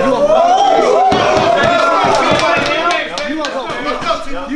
You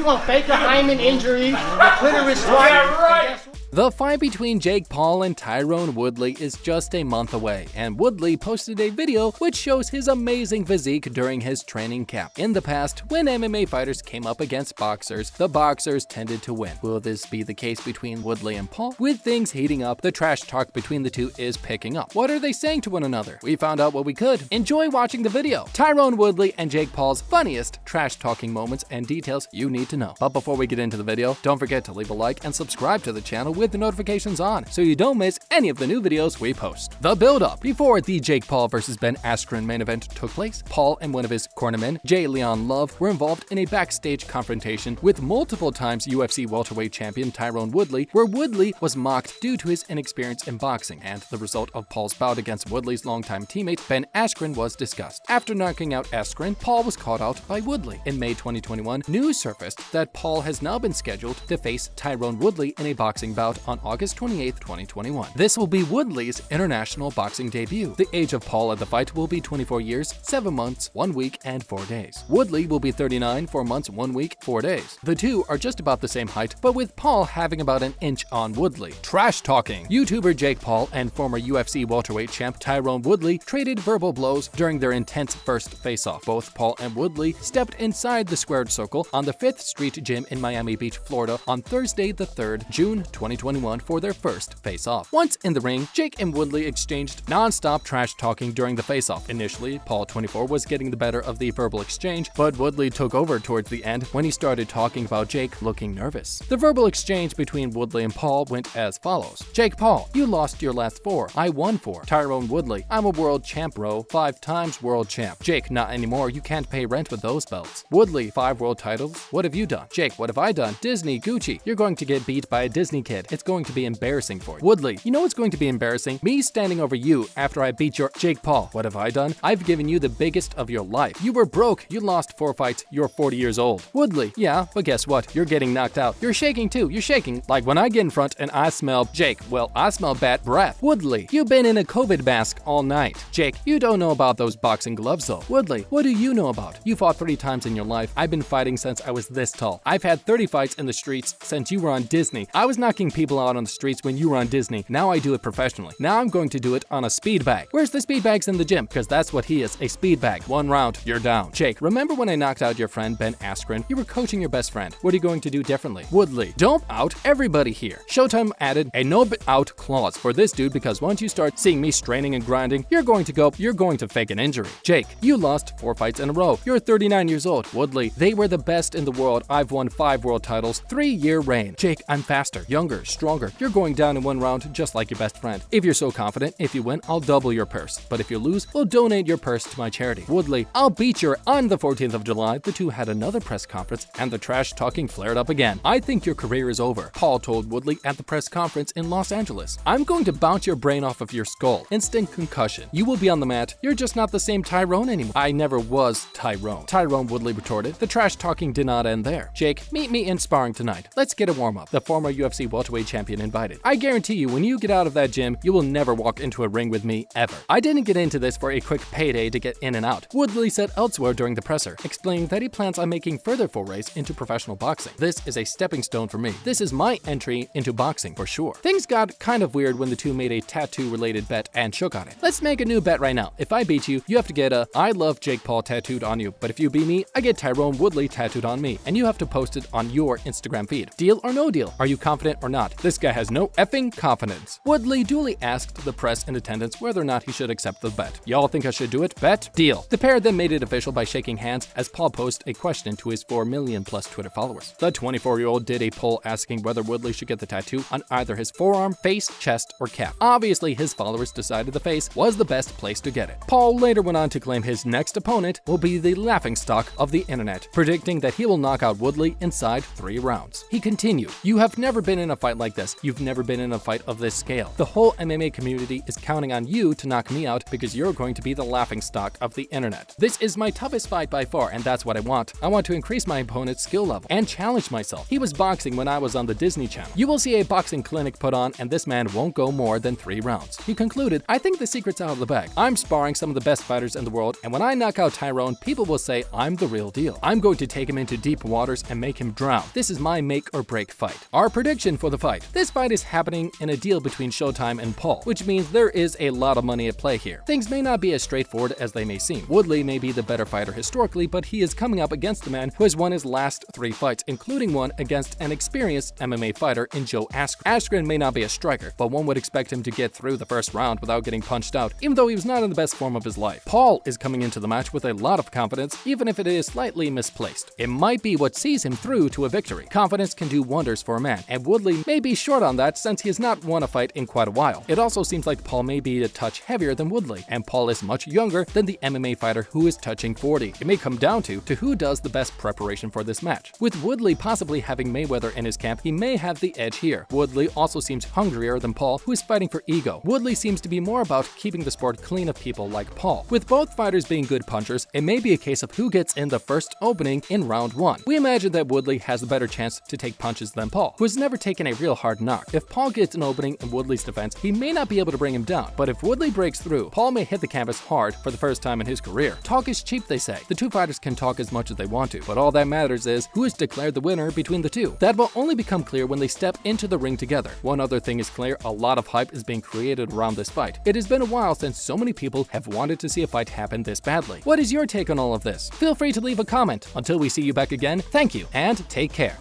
gonna fake a hymen injury, a clitoris right? The fight between Jake Paul and Tyron Woodley is just a month away, and Woodley posted a video which shows his amazing physique during his training camp. In the past, when MMA fighters came up against boxers, the boxers tended to win. Will this be the case between Woodley and Paul? With things heating up, the trash talk between the two is picking up. What are they saying to one another? We found out what we could. Enjoy watching the video. Tyron Woodley and Jake Paul's funniest trash talking moments and details you need to know. But before we get into the video, don't forget to leave a like and subscribe to the channel with the notifications on so you don't miss any of the new videos we post. The build-up. Before the Jake Paul vs. Ben Askren main event took place, Paul and one of his cornermen, J. Leon Love, were involved in a backstage confrontation with multiple times UFC welterweight champion Tyron Woodley, where Woodley was mocked due to his inexperience in boxing, and the result of Paul's bout against Woodley's longtime teammate Ben Askren was discussed. After knocking out Askren, Paul was called out by Woodley. In May 2021, news surfaced that Paul has now been scheduled to face Tyron Woodley in a boxing bout on August 28, 2021. This will be Woodley's international boxing debut. The age of Paul at the fight will be 24 years, 7 months, 1 week, and 4 days. Woodley will be 39, 4 months, 1 week, 4 days. The two are just about the same height, but with Paul having about an inch on Woodley. Trash talking. YouTuber Jake Paul and former UFC welterweight champ Tyron Woodley traded verbal blows during their intense first face-off. Both Paul and Woodley stepped inside the squared circle on the 5th Street Gym in Miami Beach, Florida on Thursday, the 3rd, June 2021 for their first face-off. Once in the ring, Jake and Woodley exchanged non-stop trash talking during the face-off. Initially, Paul 24 was getting the better of the verbal exchange, but Woodley took over towards the end when he started talking about Jake looking nervous. The verbal exchange between Woodley and Paul went as follows. Jake Paul, you lost your last 4. I won 4. Tyron Woodley, I'm a world champ, bro. 5 times world champ. Jake, not anymore. You can't pay rent with those belts. Woodley, 5 world titles. What have you done? Jake, what have I done? Disney, Gucci. You're going to get beat by a Disney kid. It's going to be embarrassing for you. Woodley, you know what's going to be embarrassing? Me standing over you after I beat your Jake Paul. What have I done? I've given you the biggest of your life. You were broke. You lost 4 fights. You're 40 years old. Woodley, yeah, but guess what? You're getting knocked out. You're shaking too. You're shaking. Like when I get in front and I smell Jake, well, I smell bad breath. Woodley, you've been in a COVID mask all night. Jake, you don't know about those boxing gloves though. Woodley, what do you know about? You fought 3 times in your life. I've been fighting since I was this tall. I've had 30 fights in the streets since you were on Disney. I was knocking people out on the streets when you were on Disney. Now I do it professionally. Now I'm going to do it on a speed bag. Where's the speed bags in the gym? Because that's what he is, a speed bag. 1 round, you're down. Jake, remember when I knocked out your friend Ben Askren? You were coaching your best friend. What are you going to do differently? Woodley, don't out everybody here. Showtime added a no out clause for this dude because once you start seeing me straining and grinding, you're going to fake an injury. Jake, you lost 4 fights in a row. You're 39 years old. Woodley, they were the best in the world. I've won 5 world titles, 3-year reign. Jake, I'm faster, younger, stronger. You're going down in 1 round just like your best friend. If you're so confident, if you win, I'll double your purse. But if you lose, we'll donate your purse to my charity. Woodley, I'll beat you. On the 14th of July, the two had another press conference and the trash talking flared up again. I think your career is over, Paul told Woodley at the press conference in Los Angeles. I'm going to bounce your brain off of your skull. Instant concussion. You will be on the mat. You're just not the same Tyrone anymore. I never was Tyrone. Tyron Woodley retorted. The trash talking did not end there. Jake, meet me in sparring tonight. Let's get a warm-up. The former UFC welterweight champion invited. I guarantee you, when you get out of that gym, you will never walk into a ring with me ever. I didn't get into this for a quick payday to get in and out, Woodley said elsewhere during the presser, explaining that he plans on making further forays into professional boxing. This is a stepping stone for me. This is my entry into boxing for sure. Things got kind of weird when the two made a tattoo-related bet and shook on it. Let's make a new bet right now. If I beat you, you have to get a I love Jake Paul tattooed on you, but if you beat me, I get Tyron Woodley tattooed on me, and you have to post it on your Instagram feed. Deal or no deal? Are you confident or not? This guy has no effing confidence. Woodley duly asked the press in attendance whether or not he should accept the bet. Y'all think I should do it? Bet? Deal. The pair then made it official by shaking hands as Paul posted a question to his 4 million plus Twitter followers. The 24-year-old did a poll asking whether Woodley should get the tattoo on either his forearm, face, chest, or calf. Obviously, his followers decided the face was the best place to get it. Paul later went on to claim his next opponent will be the laughingstock of the internet, predicting that he will knock out Woodley inside 3 rounds. He continued, "You have never been in a fight fight like this. You've never been in a fight of this scale. The whole MMA community is counting on you to knock me out because you're going to be the laughingstock of the internet. This is my toughest fight by far, and that's what I want. I want to increase my opponent's skill level and challenge myself. He was boxing when I was on the Disney Channel. You will see a boxing clinic put on, and this man won't go more than 3 rounds. He concluded, I think the secret's out of the bag. I'm sparring some of the best fighters in the world, and when I knock out Tyron, people will say I'm the real deal. I'm going to take him into deep waters and make him drown. This is my make or break fight. Our prediction for the fight. This fight is happening in a deal between Showtime and Paul, which means there is a lot of money at play here. Things may not be as straightforward as they may seem. Woodley may be the better fighter historically, but he is coming up against a man who has won his last 3 fights, including one against an experienced MMA fighter in Joe Askren. Askren may not be a striker, but one would expect him to get through the first round without getting punched out, even though he was not in the best form of his life. Paul is coming into the match with a lot of confidence, even if it is slightly misplaced. It might be what sees him through to a victory. Confidence can do wonders for a man, and Woodley may be short on that since he has not won a fight in quite a while. It also seems like Paul may be a touch heavier than Woodley, and Paul is much younger than the MMA fighter who is touching 40. It may come down to who does the best preparation for this match. With Woodley possibly having Mayweather in his camp, he may have the edge here. Woodley also seems hungrier than Paul, who is fighting for ego. Woodley seems to be more about keeping the sport clean of people like Paul. With both fighters being good punchers, it may be a case of who gets in the first opening in round 1. We imagine that Woodley has a better chance to take punches than Paul, who has never taken a real hard knock. If Paul gets an opening in Woodley's defense, he may not be able to bring him down, but if Woodley breaks through, Paul may hit the canvas hard for the first time in his career. Talk is cheap, they say. The two fighters can talk as much as they want to, but all that matters is who is declared the winner between the two. That will only become clear when they step into the ring together. One other thing is clear, a lot of hype is being created around this fight. It has been a while since so many people have wanted to see a fight happen this badly. What is your take on all of this? Feel free to leave a comment. Until we see you back again, thank you and take care.